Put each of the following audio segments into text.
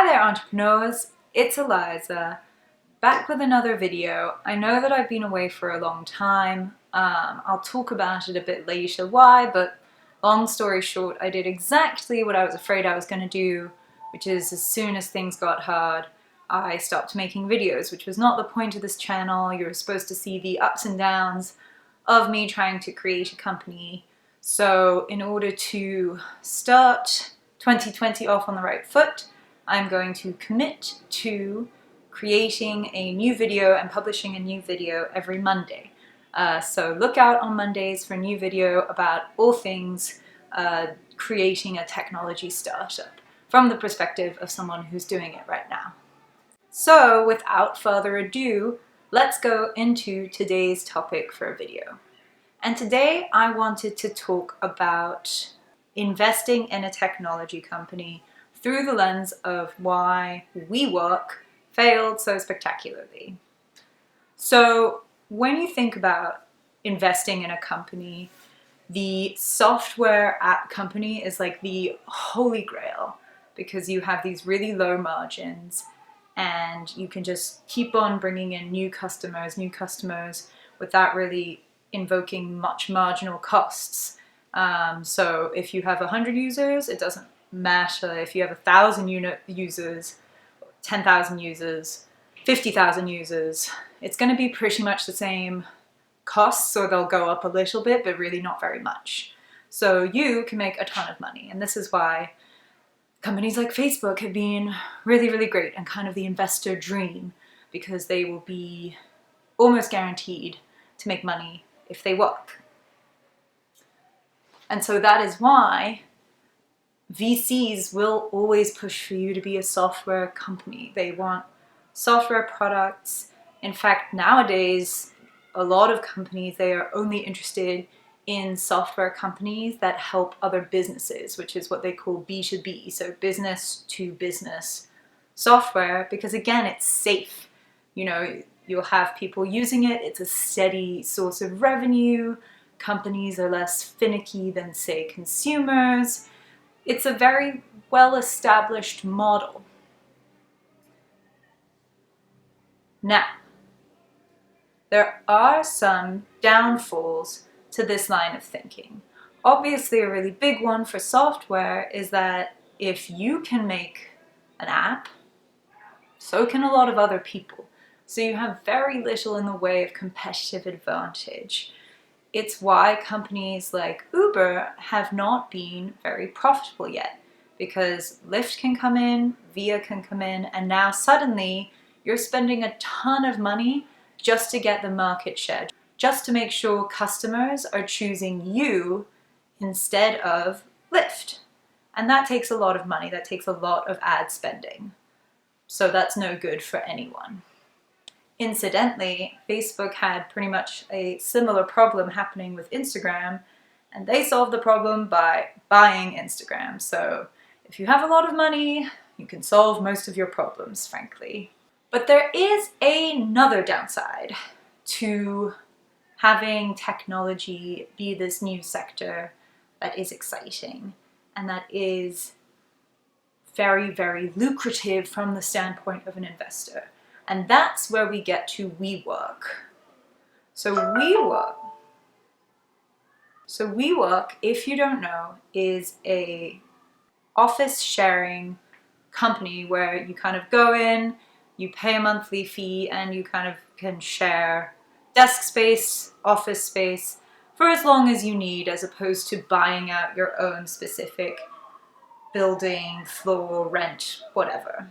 Hi there entrepreneurs, it's Eliza, back with another video. I know that I've been away for a long time. I'll talk about it a bit later why, but long story short, I did exactly what I was afraid I was going to do, which is as soon as things got hard, I stopped making videos, which was not the point of this channel. You're supposed to see the ups and downs of me trying to create a company. So in order to start 2020 off on the right foot, I'm going to commit to creating a new video and publishing a new video every Monday. So look out on Mondays for a new video about all things creating a technology startup from the perspective of someone who's doing it right now. So without further ado, let's go into today's topic for a video. And today I wanted to talk about investing in a technology company through the lens of why WeWork failed so spectacularly. So when you think about investing in a company, the software app company is like the holy grail because you have these really low margins and you can just keep on bringing in new customers without really invoking much marginal costs. So if you have 100 users, it doesn't matter if you have 1,000 users, 10,000 users, 50,000 users. It's going to be pretty much the same costs, or they'll go up a little bit, but really not very much. So you can make a ton of money, and this is why companies like Facebook have been really, really great and kind of the investor dream, because they will be almost guaranteed to make money if they work. And so that is why VCs will always push for you to be a software company. They want software products. In fact, nowadays, a lot of companies, they are only interested in software companies that help other businesses, which is what they call B2B, so business to business software, because again, it's safe. You know, you'll have people using it, it's a steady source of revenue, companies are less finicky than, say, consumers. It's a very well-established model. Now, there are some downfalls to this line of thinking. Obviously, a really big one for software is that if you can make an app, so can a lot of other people. So you have very little in the way of competitive advantage. It's why companies like Uber have not been very profitable yet, because Lyft can come in, Via can come in, and now suddenly you're spending a ton of money just to get the market share, just to make sure customers are choosing you instead of Lyft. And that takes a lot of money, that takes a lot of ad spending. So that's no good for anyone. Incidentally, Facebook had pretty much a similar problem happening with Instagram, and they solved the problem by buying Instagram. So if you have a lot of money, you can solve most of your problems, frankly. But there is another downside to having technology be this new sector that is exciting and that is very, very lucrative from the standpoint of an investor. And that's where we get to WeWork. So WeWork, if you don't know, is a office sharing company where you kind of go in, you pay a monthly fee, and you kind of can share desk space, office space, for as long as you need, as opposed to buying out your own specific building, floor, rent, whatever.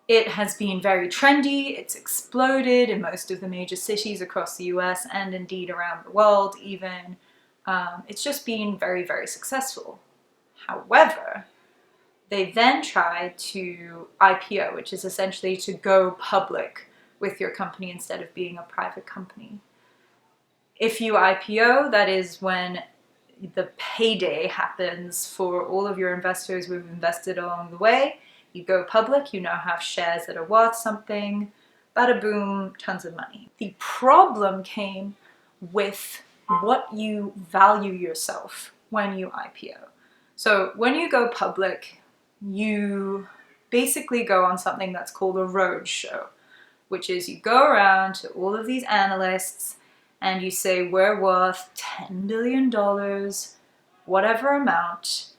It has been very trendy, it's exploded in most of the major cities across the US and indeed around the world even. It's just been very, very successful. However, they then tried to IPO, which is essentially to go public with your company instead of being a private company. If you IPO, that is when the payday happens for all of your investors who have invested along the way. You go public, you now have shares that are worth something, bada boom, tons of money. The problem came with what you value yourself when you IPO. So when you go public, you basically go on something that's called a roadshow, which is you go around to all of these analysts and you say, we're worth $10 billion, whatever amount,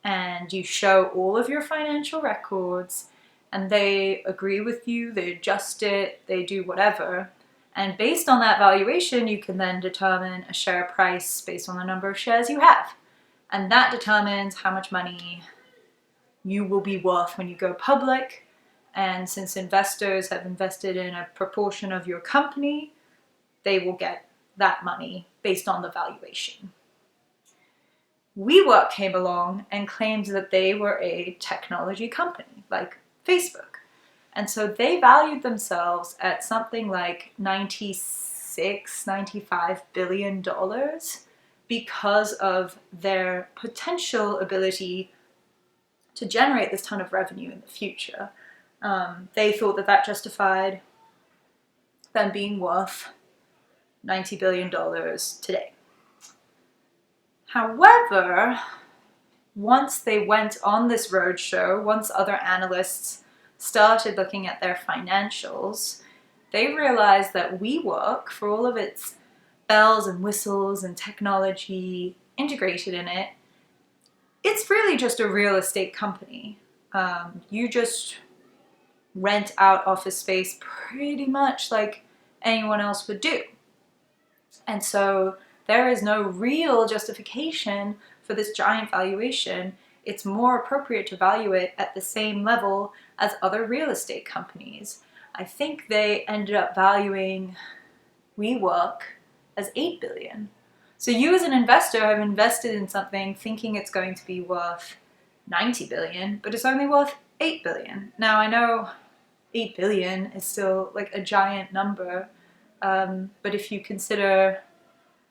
and you show all of your financial records, and they agree with you, they adjust it, they do whatever. And based on that valuation, you can then determine a share price based on the number of shares you have. And that determines how much money you will be worth when you go public. And since investors have invested in a proportion of your company, they will get that money based on the valuation. WeWork came along and claimed that they were a technology company, like Facebook. And so they valued themselves at something like $95 billion because of their potential ability to generate this ton of revenue in the future. They thought that that justified them being worth $90 billion today. However, once they went on this roadshow, once other analysts started looking at their financials, they realized that WeWork, for all of its bells and whistles and technology integrated in it, it's really just a real estate company. You just rent out office space pretty much like anyone else would do. And so there is no real justification for this giant valuation. It's more appropriate to value it at the same level as other real estate companies. I think they ended up valuing WeWork as $8 billion. So you as an investor have invested in something thinking it's going to be worth $90 billion, but it's only worth $8 billion. Now I know $8 billion is still like a giant number, but if you consider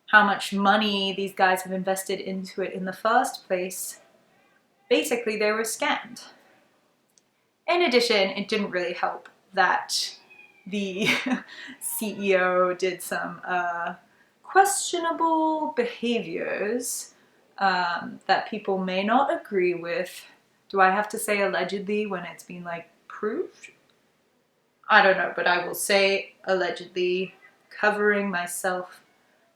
how much money these guys have invested into it in the first place, basically they were scammed. In addition, it didn't really help that the CEO did some questionable behaviors that people may not agree with. Do I have to say allegedly when it's been like proved? I don't know, but I will say allegedly, covering myself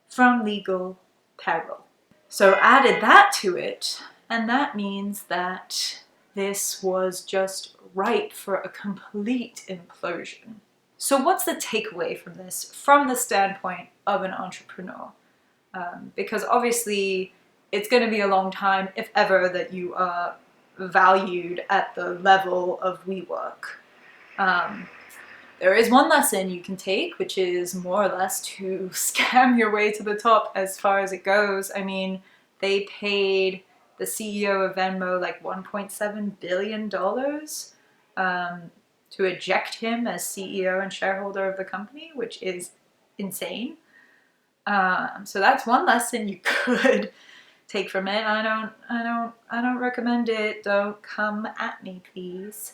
from legal peril. So added that to it, and that means that this was just ripe for a complete implosion. So what's the takeaway from this, from the standpoint of an entrepreneur? Because obviously it's going to be a long time, if ever, that you are valued at the level of WeWork. There is one lesson you can take, which is more or less to scam your way to the top as far as it goes. I mean, they paid the CEO of Venmo like $1.7 billion to eject him as CEO and shareholder of the company, which is insane. So that's one lesson you could take from it. I don't recommend it. Don't come at me, please.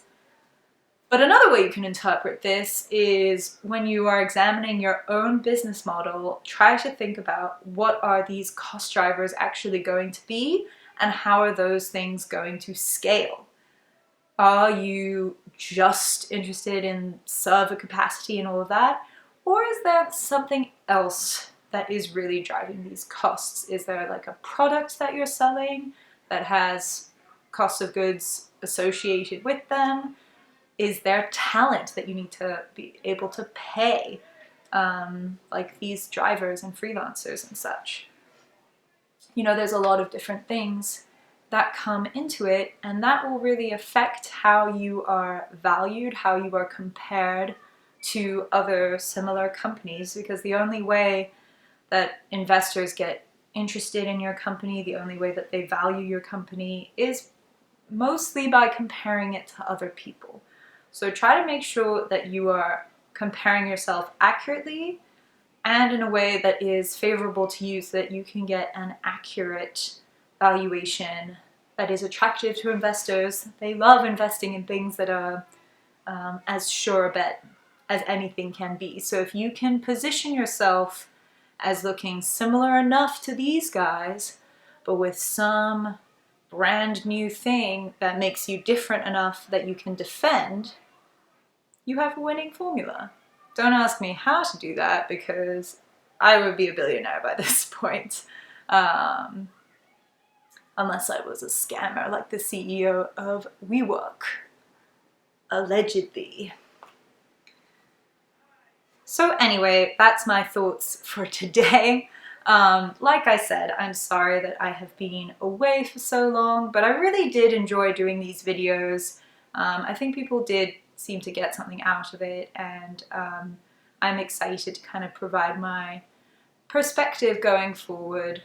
But another way you can interpret this is when you are examining your own business model, try to think about what are these cost drivers actually going to be and how are those things going to scale. Are you just interested in server capacity and all of that? Or is there something else that is really driving these costs? Is there like a product that you're selling that has cost of goods associated with them? Is there talent that you need to be able to pay, like these drivers and freelancers and such? You know, there's a lot of different things that come into it, and that will really affect how you are valued, how you are compared to other similar companies, because the only way that investors get interested in your company, the only way that they value your company is mostly by comparing it to other people. So try to make sure that you are comparing yourself accurately and in a way that is favorable to you so that you can get an accurate valuation that is attractive to investors. They love investing in things that are as sure a bet as anything can be. So if you can position yourself as looking similar enough to these guys, but with some brand new thing that makes you different enough that you can defend, you have a winning formula. Don't ask me how to do that because I would be a billionaire by this point. Unless I was a scammer like the CEO of WeWork. Allegedly. So anyway, that's my thoughts for today. Like I said, I'm sorry that I have been away for so long, but I really did enjoy doing these videos. I think people did seem to get something out of it, and I'm excited to kind of provide my perspective going forward.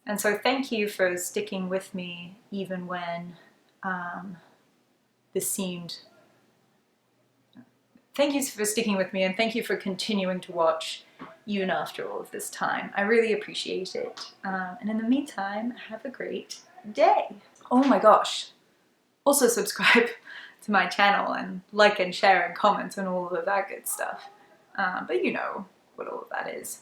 And so thank you for sticking with me even when this seemed... Thank you for sticking with me, and thank you for continuing to watch even after all of this time. I really appreciate it. And in the meantime, have a great day. Oh my gosh. Also subscribe to my channel and like and share and comment and all of that good stuff. But you know what all of that is.